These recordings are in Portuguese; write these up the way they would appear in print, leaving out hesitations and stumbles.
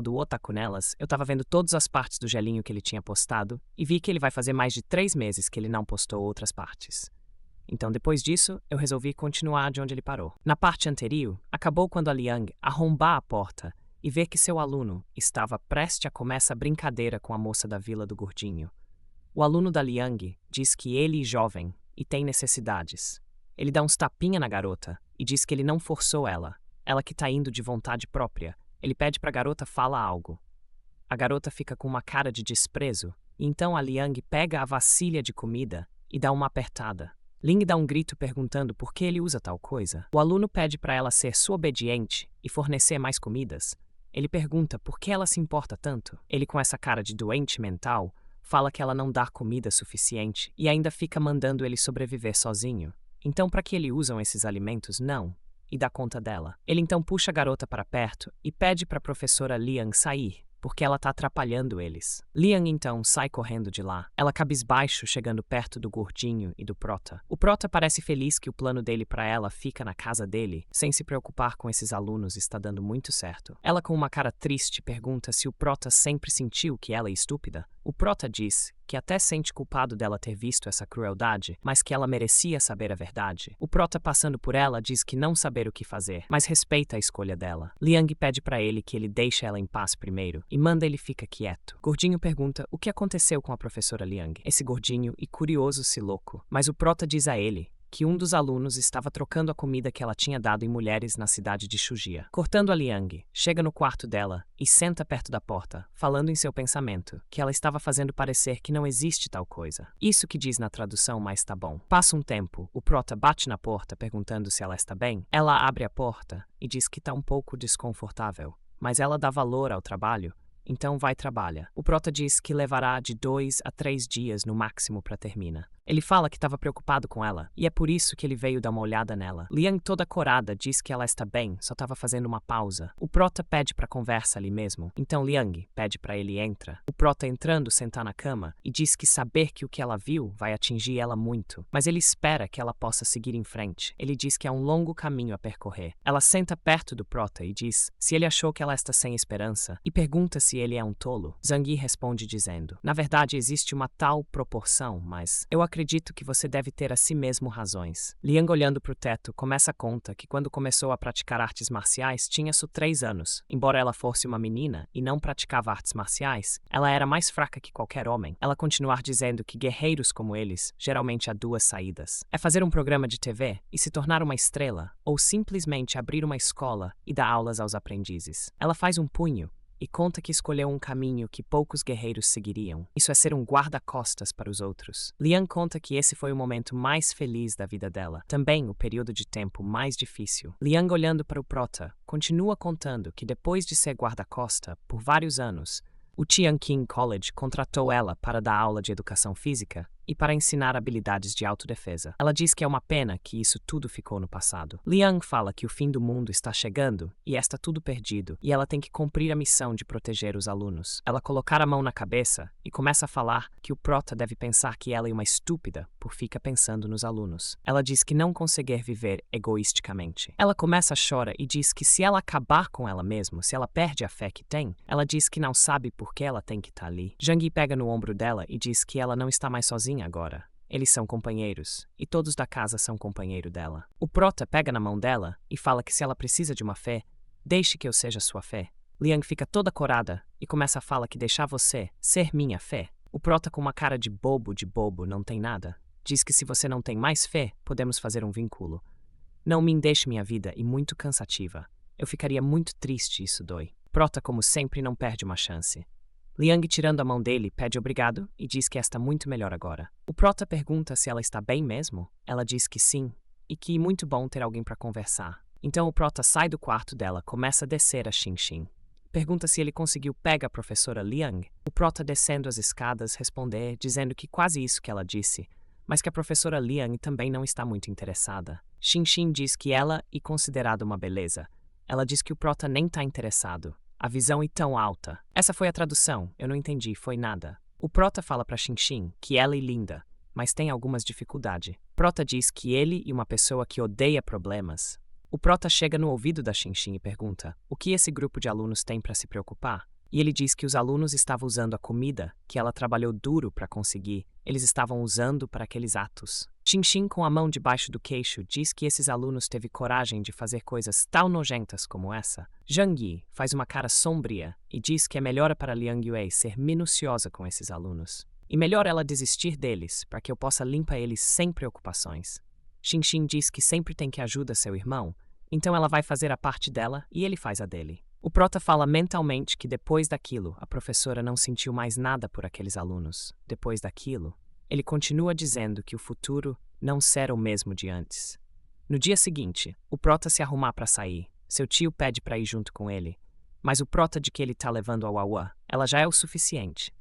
do Otaku nelas, eu tava vendo todas as partes do gelinho que ele tinha postado e vi que ele vai fazer mais de 3 meses que ele não postou outras partes. Então, depois disso, eu resolvi continuar de onde ele parou. Na parte anterior, acabou quando a Liang arrombar a porta e ver que seu aluno estava prestes a começar a brincadeira com a moça da vila do gordinho. O aluno da Liang diz que ele é jovem e tem necessidades. Ele dá uns tapinha na garota e diz que ele não forçou ela que tá indo de vontade própria. Ele pede pra garota falar algo. A garota fica com uma cara de desprezo e então a Liang pega a vasilha de comida e dá uma apertada. Ling dá um grito perguntando por que ele usa tal coisa. O aluno pede para ela ser sua obediente e fornecer mais comidas. Ele pergunta por que ela se importa tanto. Ele, com essa cara de doente mental, fala que ela não dá comida suficiente e ainda fica mandando ele sobreviver sozinho. Então, para que ele usam esses alimentos? Não. E dá conta dela. Ele então puxa a garota para perto e pede para a professora Liang sair, porque ela tá atrapalhando eles. Liang então sai correndo de lá. Ela cabisbaixo chegando perto do gordinho e do Prota. O Prota parece feliz que o plano dele para ela fica na casa dele, sem se preocupar com esses alunos, está dando muito certo. Ela com uma cara triste pergunta se o Prota sempre sentiu que ela é estúpida. O Prota diz que até sente culpado dela ter visto essa crueldade, mas que ela merecia saber a verdade. O Prota, passando por ela, diz que não saber o que fazer, mas respeita a escolha dela. Liang pede pra ele que ele deixe ela em paz primeiro e manda ele ficar quieto. Gordinho pergunta o que aconteceu com a professora Liang. Esse gordinho e curioso se louco, mas o Prota diz a ele que um dos alunos estava trocando a comida que ela tinha dado em mulheres na cidade de Shujia. Cortando a Liang, chega no quarto dela e senta perto da porta, falando em seu pensamento que ela estava fazendo parecer que não existe tal coisa. Isso que diz na tradução, mas tá bom. Passa um tempo, o Prota bate na porta perguntando se ela está bem. Ela abre a porta e diz que tá um pouco desconfortável, mas ela dá valor ao trabalho. Então vai trabalha. O Prota diz que levará de 2 a 3 dias no máximo para termina. Ele fala que estava preocupado com ela, e é por isso que ele veio dar uma olhada nela. Liang, toda corada, diz que ela está bem, só estava fazendo uma pausa. O Prota pede para conversa ali mesmo. Então Liang pede para ele entra. O Prota entrando sentar na cama e diz que saber que o que ela viu vai atingir ela muito, mas ele espera que ela possa seguir em frente. Ele diz que há um longo caminho a percorrer. Ela senta perto do Prota e diz se ele achou que ela está sem esperança e pergunta se ele é um tolo. Zhang Yi responde dizendo: na verdade existe uma tal proporção, mas eu acredito que você deve ter a si mesmo razões. Liang, olhando para o teto, começa a conta que quando começou a praticar artes marciais tinha só 3 anos. Embora ela fosse uma menina e não praticava artes marciais, ela era mais fraca que qualquer homem. Ela continuar dizendo que guerreiros como eles geralmente há 2 saídas. É fazer um programa de TV e se tornar uma estrela, ou simplesmente abrir uma escola e dar aulas aos aprendizes. Ela faz um punho e conta que escolheu um caminho que poucos guerreiros seguiriam. Isso é ser um guarda-costas para os outros. Liang conta que esse foi o momento mais feliz da vida dela, também o período de tempo mais difícil. Liang, olhando para o Prota, continua contando que depois de ser guarda-costa por vários anos, o Tianqing College contratou ela para dar aula de educação física e para ensinar habilidades de autodefesa. Ela diz que é uma pena que isso tudo ficou no passado. Liang fala que o fim do mundo está chegando e está tudo perdido, e ela tem que cumprir a missão de proteger os alunos. Ela colocar a mão na cabeça e começa a falar que o Prota deve pensar que ela é uma estúpida por ficar pensando nos alunos. Ela diz que não conseguir viver egoisticamente. Ela começa a chorar e diz que se ela acabar com ela mesma, se ela perde a fé que tem, ela diz que não sabe por que ela tem que estar ali. Zhang Yi pega no ombro dela e diz que ela não está mais sozinha agora. Eles são companheiros, e todos da casa são companheiro dela. O Prota pega na mão dela e fala que se ela precisa de uma fé, deixe que eu seja sua fé. Liang fica toda corada e começa a falar que deixar você ser minha fé. O Prota, com uma cara de bobo, não tem nada. Diz que se você não tem mais fé, podemos fazer um vínculo. Não me deixe minha vida e muito cansativa. Eu ficaria muito triste, isso dói. Prota, como sempre, não perde uma chance. Liang, tirando a mão dele, pede obrigado e diz que está muito melhor agora. O Prota pergunta se ela está bem mesmo. Ela diz que sim, e que é muito bom ter alguém para conversar. Então o Prota sai do quarto dela, começa a descer a Xinxin. Pergunta se ele conseguiu pegar a professora Liang. O Prota, descendo as escadas, responder, dizendo que quase isso que ela disse, mas que a professora Liang também não está muito interessada. Xinxin diz que ela é considerada uma beleza. Ela diz que o Prota nem está interessado. A visão é tão alta. Essa foi a tradução, eu não entendi, foi nada. O Prota fala para Xinxin que ela é linda, mas tem algumas dificuldades. Prota diz que ele é uma pessoa que odeia problemas, O Prota chega no ouvido da Xinxin e pergunta o que esse grupo de alunos tem para se preocupar. E ele diz que os alunos estavam usando a comida que ela trabalhou duro para conseguir, eles estavam usando para aqueles atos. Xinxin, com a mão debaixo do queixo, diz que esses alunos teve coragem de fazer coisas tão nojentas como essa. Zhang Yi faz uma cara sombria e diz que é melhor para Liang Yue ser minuciosa com esses alunos. E melhor ela desistir deles, para que eu possa limpar eles sem preocupações. Xinxin diz que sempre tem que ajudar seu irmão, então ela vai fazer a parte dela e ele faz a dele. O Prota fala mentalmente que depois daquilo, a professora não sentiu mais nada por aqueles alunos. Depois daquilo, ele continua dizendo que o futuro não será o mesmo de antes. No dia seguinte, o Prota se arrumar para sair. Seu tio pede para ir junto com ele, mas o Prota de que ele tá levando a Wawa, ela já é o suficiente.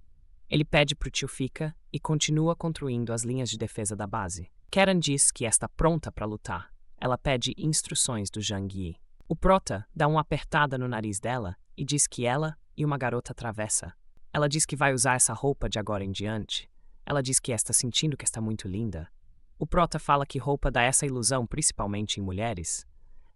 Ele pede pro tio fica e continua construindo as linhas de defesa da base. Karen diz que está pronta para lutar. Ela pede instruções do Zhang Yi. O Prota dá uma apertada no nariz dela e diz que ela e uma garota atravessa. Ela diz que vai usar essa roupa de agora em diante. Ela diz que está sentindo que está muito linda. O Prota fala que roupa dá essa ilusão principalmente em mulheres.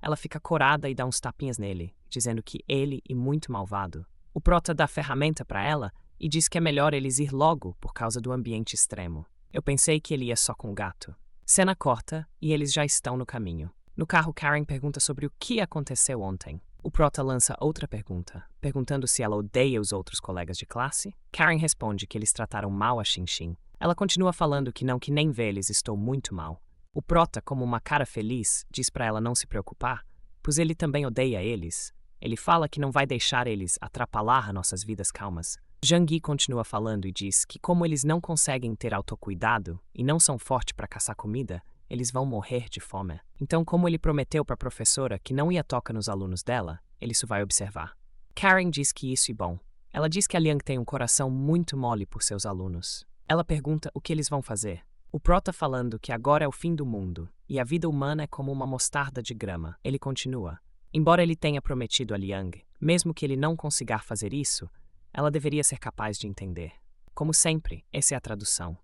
Ela fica corada e dá uns tapinhas nele, dizendo que ele é muito malvado. O Prota dá ferramenta para ela e diz que é melhor eles ir logo por causa do ambiente extremo. Eu pensei que ele ia só com o gato. Cena corta e eles já estão no caminho. No carro, Karen pergunta sobre o que aconteceu ontem. O Prota lança outra pergunta, perguntando se ela odeia os outros colegas de classe. Karen responde que eles trataram mal a Xinxin. Ela continua falando que nem vê eles, estou muito mal. O Prota, como uma cara feliz, diz para ela não se preocupar, pois ele também odeia eles. Ele fala que não vai deixar eles atrapalhar nossas vidas calmas. Zhang Yi continua falando e diz que como eles não conseguem ter autocuidado e não são fortes para caçar comida, eles vão morrer de fome. Então, como ele prometeu para a professora que não ia tocar nos alunos dela, ele só vai observar. Karen diz que isso é bom. Ela diz que a Liang tem um coração muito mole por seus alunos. Ela pergunta o que eles vão fazer. O Prota falando que agora é o fim do mundo e a vida humana é como uma mostarda de grama. Ele continua. Embora ele tenha prometido a Liang, mesmo que ele não consiga fazer isso, ela deveria ser capaz de entender. Como sempre, essa é a tradução.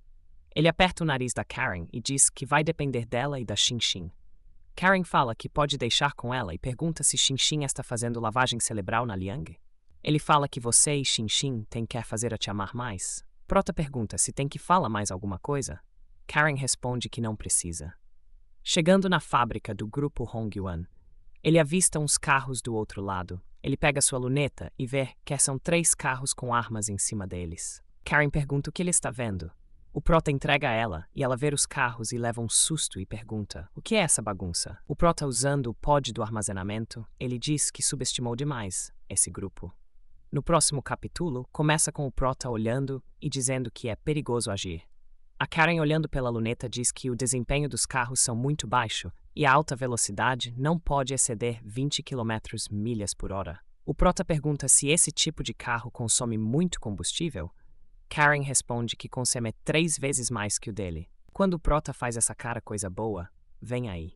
Ele aperta o nariz da Karen e diz que vai depender dela e da Xinxin. Karen fala que pode deixar com ela e pergunta se Xinxin está fazendo lavagem cerebral na Liang. Ele fala que você e Xinxin quer fazer a te amar mais. Prota pergunta se tem que falar mais alguma coisa. Karen responde que não precisa. Chegando na fábrica do grupo Hongyuan, ele avista uns carros do outro lado. Ele pega sua luneta e vê que são 3 carros com armas em cima deles. Karen pergunta o que ele está vendo. O Prota entrega a ela e ela vê os carros e leva um susto e pergunta: o que é essa bagunça? O Prota, usando o pod do armazenamento, ele diz que subestimou demais esse grupo. No próximo capítulo, começa com o Prota olhando e dizendo que é perigoso agir. A Karen, olhando pela luneta, diz que o desempenho dos carros são muito baixo e a alta velocidade não pode exceder 20 km/h. O Prota pergunta se esse tipo de carro consome muito combustível. Karen responde que consome 3 vezes mais que o dele. Quando o Prota faz essa cara coisa boa, vem aí.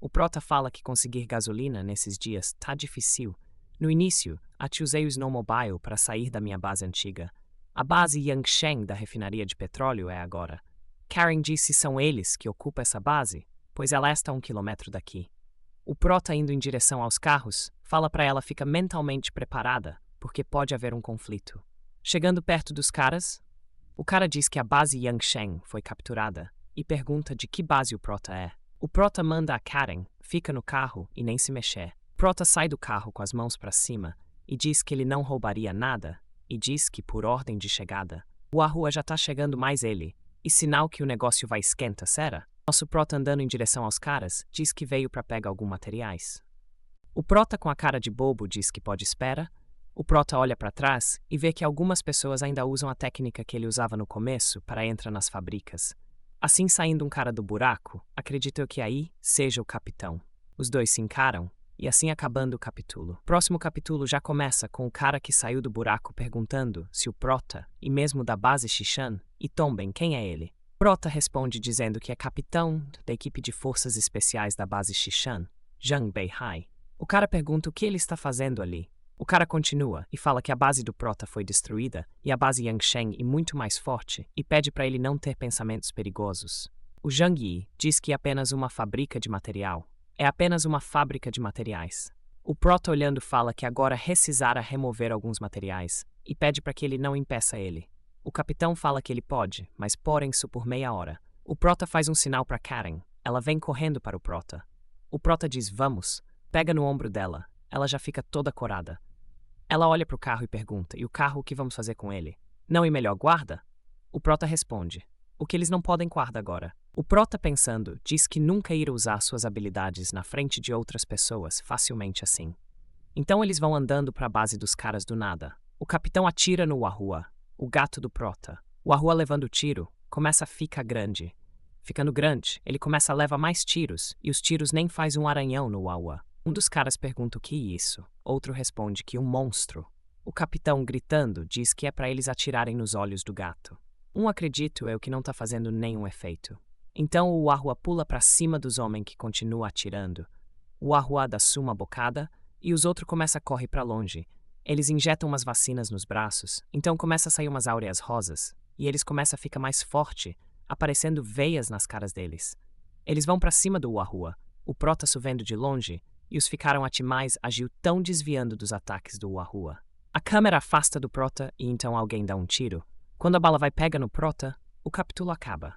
O Prota fala que conseguir gasolina nesses dias tá difícil. No início, usei o snowmobile para sair da minha base antiga. A base Yangsheng da refinaria de petróleo é agora. Karen disse que são eles que ocupam essa base, pois ela está a 1 quilômetro daqui. O Prota, indo em direção aos carros, fala para ela ficar mentalmente preparada, porque pode haver um conflito. Chegando perto dos caras, o cara diz que a base Yangsheng foi capturada e pergunta de que base o Prota é. O Prota manda a Karen, fica no carro e nem se mexer. Prota sai do carro com as mãos para cima e diz que ele não roubaria nada e diz que por ordem de chegada. A rua já tá chegando mais ele e sinal que o negócio vai esquenta, será? Nosso Prota, andando em direção aos caras, diz que veio para pegar alguns materiais. O Prota, com a cara de bobo, diz que pode esperar. O Prota olha para trás e vê que algumas pessoas ainda usam a técnica que ele usava no começo para entrar nas fábricas. Assim, saindo um cara do buraco, acredito que aí seja o capitão. Os dois se encaram e assim acabando o capítulo. Próximo capítulo já começa com o cara que saiu do buraco perguntando se o Prota, e mesmo da base Xishan, e tombem quem é ele. Prota responde dizendo que é capitão da equipe de forças especiais da base Xishan, Zhang Beihai. O cara pergunta o que ele está fazendo ali. O cara continua e fala que a base do Prota foi destruída e a base Yangsheng é muito mais forte e pede para ele não ter pensamentos perigosos. O Zhang Yi diz que é apenas uma fábrica de material. É apenas uma fábrica de materiais. O Prota olhando fala que agora precisará remover alguns materiais e pede para que ele não impeça ele. O capitão fala que ele pode, mas porém-se por meia hora. O Prota faz um sinal para Karen. Ela vem correndo para o Prota. O Prota diz vamos, pega no ombro dela. Ela já fica toda corada. Ela olha para o carro e pergunta, e o carro, o que vamos fazer com ele? Não e melhor, guarda? O Prota responde, o que eles não podem guardar agora. O Prota, pensando, diz que nunca irá usar suas habilidades na frente de outras pessoas facilmente assim. Então eles vão andando para a base dos caras do nada. O capitão atira no Wahua, o gato do Prota. O Wahua levando o tiro, começa a ficar grande. Ficando grande, ele começa a levar mais tiros, e os tiros nem faz um aranhão no Wahua. Um dos caras pergunta o que é isso. Outro responde que um monstro. O capitão, gritando, diz que é para eles atirarem nos olhos do gato. Um acredito é o que não está fazendo nenhum efeito. Então o Wahua pula para cima dos homens que continuam atirando. O Wahua dá uma bocada e os outros começam a correr para longe. Eles injetam umas vacinas nos braços, então começa a sair umas áureas rosas, e eles começam a ficar mais forte, aparecendo veias nas caras deles. Eles vão para cima do Wahua, o Prota vendo de longe, e os ficaram atimais agiu tão desviando dos ataques do Wahua. A câmera afasta do Prota e então alguém dá um tiro. Quando a bala vai pega no Prota, o capítulo acaba.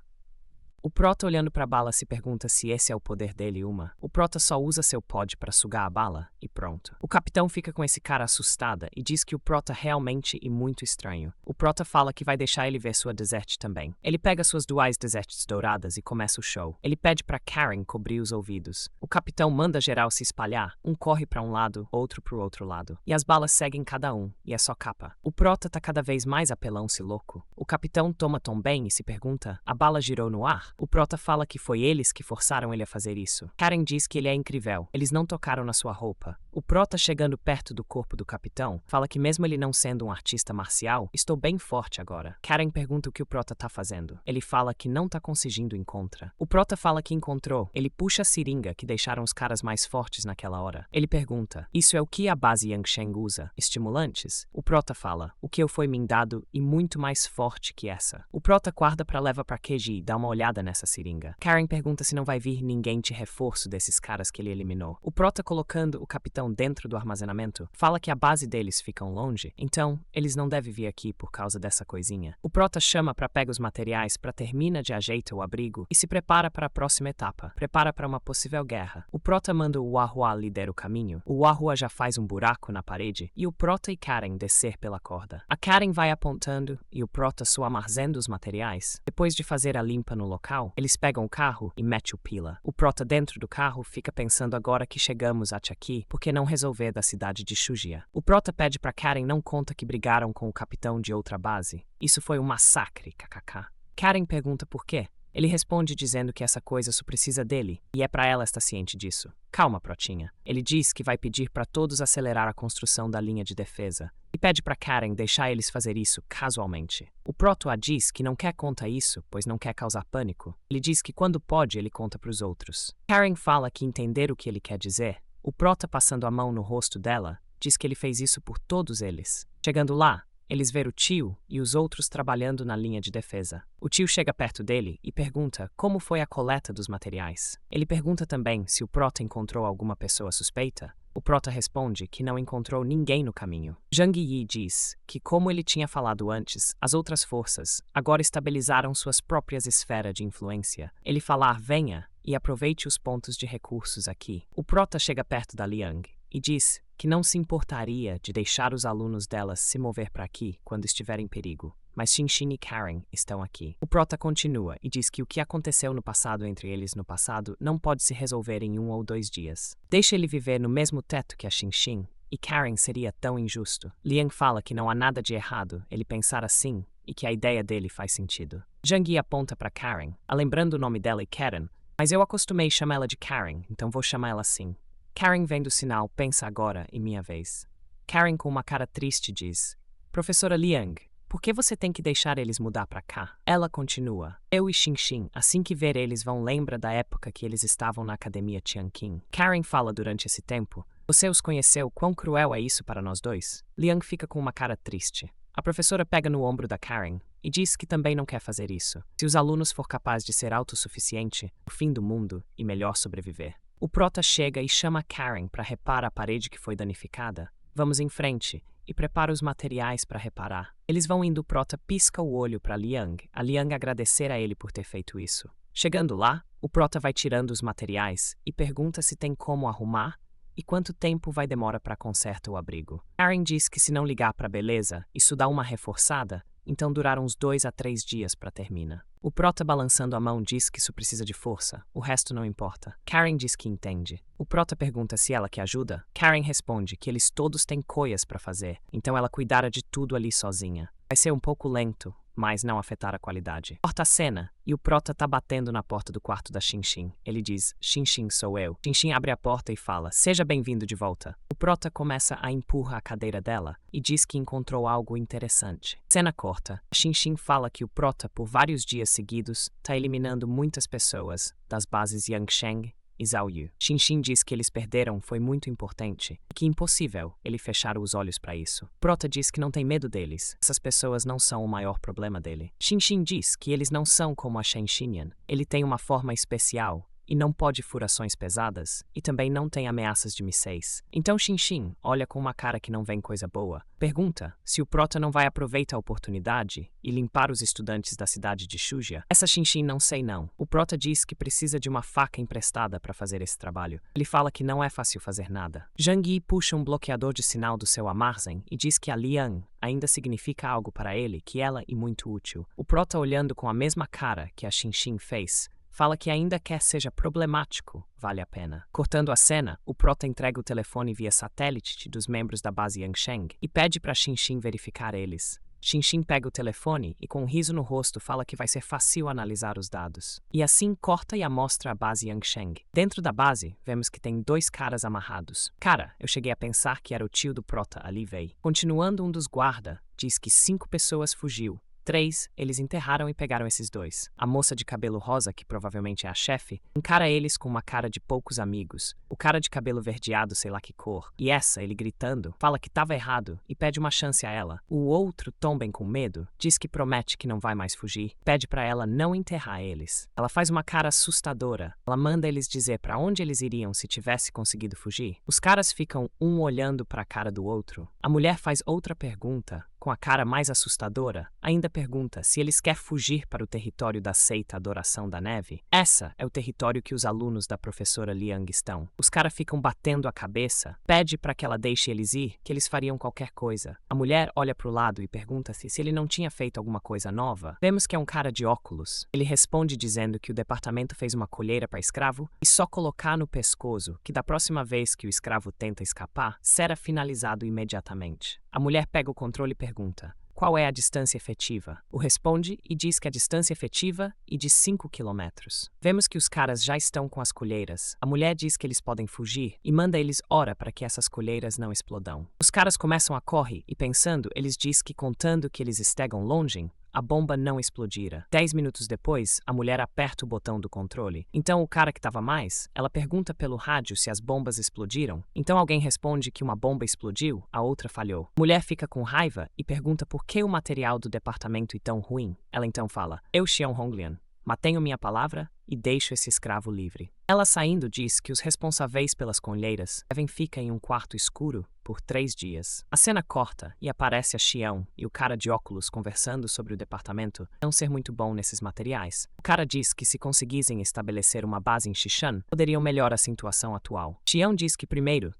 O Prota olhando para a bala se pergunta se esse é o poder dele O Prota só usa seu pod para sugar a bala e pronto. O capitão fica com esse cara assustada e diz que o Prota realmente é muito estranho. O Prota fala que vai deixar ele ver sua desert também. Ele pega suas duas deserts douradas e começa o show. Ele pede para Karen cobrir os ouvidos. O capitão manda geral se espalhar. Um corre para um lado, outro para o outro lado. E as balas seguem cada um, e é só capa. O Prota tá cada vez mais apelão-se louco. O capitão toma tão bem e se pergunta, a bala girou no ar? O Prota fala que foi eles que forçaram ele a fazer isso. Karen diz que ele é incrível. Eles não tocaram na sua roupa. O Prota, chegando perto do corpo do capitão, fala que mesmo ele não sendo um artista marcial, estou bem forte agora. Karen pergunta o que o Prota tá fazendo. Ele fala que não tá conseguindo encontrar. O Prota fala que encontrou. Ele puxa a seringa que deixaram os caras mais fortes naquela hora. Ele pergunta, isso é o que a base Yangsheng usa? Estimulantes? O Prota fala, o que eu foi me dado e muito mais forte que essa. O Prota guarda pra leva pra QG e dá uma olhada nessa seringa. Karen pergunta se não vai vir ninguém de reforço desses caras que ele eliminou. O Prota, colocando o capitão dentro do armazenamento, fala que a base deles ficam longe, então eles não devem vir aqui por causa dessa coisinha. O Prota chama para pega os materiais para termina de ajeita o abrigo e se prepara para a próxima etapa, prepara para uma possível guerra. O Prota manda o Wahua lidera o caminho, o Wahua já faz um buraco na parede e o Prota e Karen descer pela corda. A Karen vai apontando e o Prota armazendo os materiais. Depois de fazer a limpa no local, eles pegam o carro e mete o pila. O Prota dentro do carro fica pensando agora que chegamos até aqui, por que não resolver da cidade de Shujia? O Prota pede para Karen não conta que brigaram com o capitão de outra base. Isso foi um massacre, kkk. Karen pergunta por quê. Ele responde dizendo que essa coisa só precisa dele, e é para ela estar ciente disso. Calma, Protinha. Ele diz que vai pedir para todos acelerar a construção da linha de defesa, e pede para Karen deixar eles fazer isso casualmente. O Proto diz que não quer contar isso, pois não quer causar pânico. Ele diz que quando pode ele conta para os outros. Karen fala que entender o que ele quer dizer. O Prota, passando a mão no rosto dela, diz que ele fez isso por todos eles. Chegando lá, eles veem o tio e os outros trabalhando na linha de defesa. O tio chega perto dele e pergunta como foi a coleta dos materiais. Ele pergunta também se o Prota encontrou alguma pessoa suspeita. O Prota responde que não encontrou ninguém no caminho. Zhang Yi diz que, como ele tinha falado antes, as outras forças agora estabilizaram suas próprias esferas de influência. Ele falar venha e aproveite os pontos de recursos aqui. O Prota chega perto da Liang e diz que não se importaria de deixar os alunos delas se mover para aqui quando estiver em perigo, mas Xinxin e Karen estão aqui. O Prota continua e diz que o que aconteceu no passado entre eles no passado não pode se resolver em 1 ou 2 dias. Deixa ele viver no mesmo teto que a Xinxin, e Karen seria tão injusto. Liang fala que não há nada de errado ele pensar assim e que a ideia dele faz sentido. Zhang Yi aponta para Karen, lembrando o nome dela e Karen, mas eu acostumei chamar ela de Karen, então vou chamar ela assim. Karen, vendo o sinal, pensa agora em minha vez. Karen, com uma cara triste, diz, Professora Liang, por que você tem que deixar eles mudar para cá? Ela continua, eu e Xinxin, assim que ver eles vão lembra da época que eles estavam na Academia Tianqing. Karen fala durante esse tempo, você os conheceu, quão cruel é isso para nós dois? Liang fica com uma cara triste. A professora pega no ombro da Karen e diz que também não quer fazer isso. Se os alunos for capazes de ser autossuficiente, o fim do mundo e melhor sobreviver. O prota chega e chama Karen para reparar a parede que foi danificada. Vamos em frente e prepara os materiais para reparar. Eles vão indo, o prota pisca o olho para Liang. A Liang agradecer a ele por ter feito isso. Chegando lá, o prota vai tirando os materiais e pergunta se tem como arrumar e quanto tempo vai demorar para consertar o abrigo. Karen diz que se não ligar para beleza, isso dá uma reforçada, então durar uns 2 a 3 dias para terminar. O prota balançando a mão diz que isso precisa de força, o resto não importa. Karen diz que entende. O prota pergunta se ela que ajuda. Karen responde que eles todos têm coisas para fazer, então ela cuidará de tudo ali sozinha. Vai ser um pouco lento, mas não afetar a qualidade. Corta a cena e o prota tá batendo na porta do quarto da Xinxin. Ele diz, Xinxin sou eu. Xinxin abre a porta e fala, seja bem-vindo de volta. O prota começa a empurrar a cadeira dela e diz que encontrou algo interessante. Cena corta. Xinxin fala que o prota, por vários dias seguidos, tá eliminando muitas pessoas das bases Yangsheng e Zhaoyu. Xinxin diz que eles perderam foi muito importante e que é impossível ele fechar os olhos para isso. Prota diz que não tem medo deles. Essas pessoas não são o maior problema dele. Xinxin diz que eles não são como a Shen Xinyan. Ele tem uma forma especial e não pode furações pesadas, e também não tem ameaças de mísseis. Então Xinxin olha com uma cara que não vem coisa boa. Pergunta se o prota não vai aproveitar a oportunidade e limpar os estudantes da cidade de Shujia. Essa Xinxin não sei não. O prota diz que precisa de uma faca emprestada para fazer esse trabalho. Ele fala que não é fácil fazer nada. Zhang Yi puxa um bloqueador de sinal do seu armazém e diz que a Liang ainda significa algo para ele, que ela é muito útil. O prota olhando com a mesma cara que a Xinxin fez, fala que ainda quer seja problemático, vale a pena. Cortando a cena, o prota entrega o telefone via satélite dos membros da base Yangsheng e pede para Xinxin verificar eles. Xinxin pega o telefone e com um riso no rosto fala que vai ser fácil analisar os dados. E assim corta e amostra a base Yangsheng. Dentro da base, vemos que tem 2 caras amarrados. Cara, eu cheguei a pensar que era o tio do prota, ali veio. Continuando, um dos guarda diz que 5 pessoas fugiu. 3, eles enterraram e pegaram esses 2. A moça de cabelo rosa, que provavelmente é a chefe, encara eles com uma cara de poucos amigos. O cara de cabelo verdeado, sei lá que cor. E essa, ele gritando, fala que tava errado e pede uma chance a ela. O outro, também com medo, diz que promete que não vai mais fugir. Pede pra ela não enterrar eles. Ela faz uma cara assustadora. Ela manda eles dizer pra onde eles iriam se tivesse conseguido fugir. Os caras ficam um olhando pra cara do outro. A mulher faz outra pergunta, com a cara mais assustadora, ainda pergunta se eles querem fugir para o território da seita Adoração da Neve. Essa é o território que os alunos da professora Liang estão. Os caras ficam batendo a cabeça, pede para que ela deixe eles ir, que eles fariam qualquer coisa. A mulher olha para o lado e pergunta-se se ele não tinha feito alguma coisa nova. Vemos que é um cara de óculos. Ele responde dizendo que o departamento fez uma colheira para escravo e só colocar no pescoço que da próxima vez que o escravo tenta escapar, será finalizado imediatamente. A mulher pega o controle e pergunta, qual é a distância efetiva? O responde e diz que a distância efetiva é de 5 quilômetros. Vemos que os caras já estão com as colheiras. A mulher diz que eles podem fugir e manda eles ora para que essas colheiras não explodam. Os caras começam a correr e pensando, eles diz que contando que eles estejam longe, a bomba não explodira. 10 minutos depois, a mulher aperta o botão do controle. Então o cara que estava mais, ela pergunta pelo rádio se as bombas explodiram. Então alguém responde que uma bomba explodiu, a outra falhou. A mulher fica com raiva e pergunta por que o material do departamento é tão ruim. Ela então fala, eu Xiao Honglian, mantenho minha palavra e deixo esse escravo livre. Ela saindo diz que os responsáveis pelas colheiras devem ficar em um quarto escuro por 3 dias. A cena corta e aparece a Xiao e o cara de óculos conversando sobre o departamento não ser muito bom nesses materiais. O cara diz que se conseguissem estabelecer uma base em Xishan, poderiam melhorar a situação atual. Xiao diz que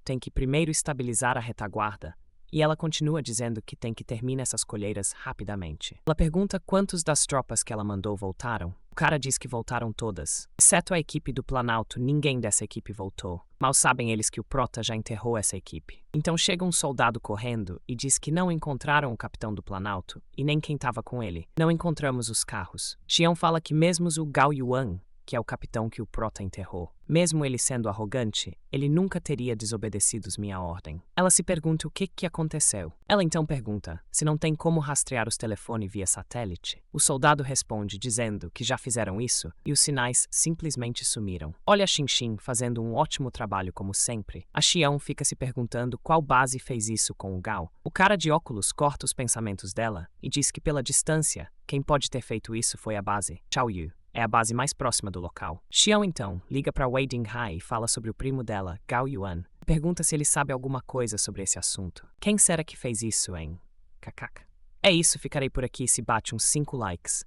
tem que primeiro estabilizar a retaguarda. E ela continua dizendo que tem que terminar essas colheiras rapidamente. Ela pergunta quantos das tropas que ela mandou voltaram. O cara diz que voltaram todas. Exceto a equipe do Planalto, ninguém dessa equipe voltou. Mal sabem eles que o Prota já enterrou essa equipe. Então chega um soldado correndo e diz que não encontraram o capitão do Planalto e nem quem estava com ele. Não encontramos os carros. Xiao fala que mesmo o Gao Yuan, que é o capitão que o Prota enterrou, mesmo ele sendo arrogante, ele nunca teria desobedecido minha ordem. Ela se pergunta o que aconteceu. Ela então pergunta se não tem como rastrear os telefones via satélite. O soldado responde dizendo que já fizeram isso e os sinais simplesmente sumiram. Olha a Xinxin fazendo um ótimo trabalho como sempre. A Xiao fica se perguntando qual base fez isso com o Gao. O cara de óculos corta os pensamentos dela e diz que pela distância, quem pode ter feito isso foi a base, Zhaoyu. É a base mais próxima do local. Xiao então liga para Wei Dinghai e fala sobre o primo dela, Gao Yuan. Pergunta se ele sabe alguma coisa sobre esse assunto. Quem será que fez isso, hein? Kkk. É isso, ficarei por aqui se bate uns 5 likes.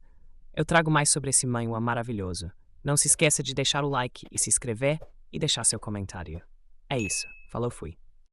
Eu trago mais sobre esse manhwa maravilhoso. Não se esqueça de deixar o like e se inscrever e deixar seu comentário. É isso. Falou, fui.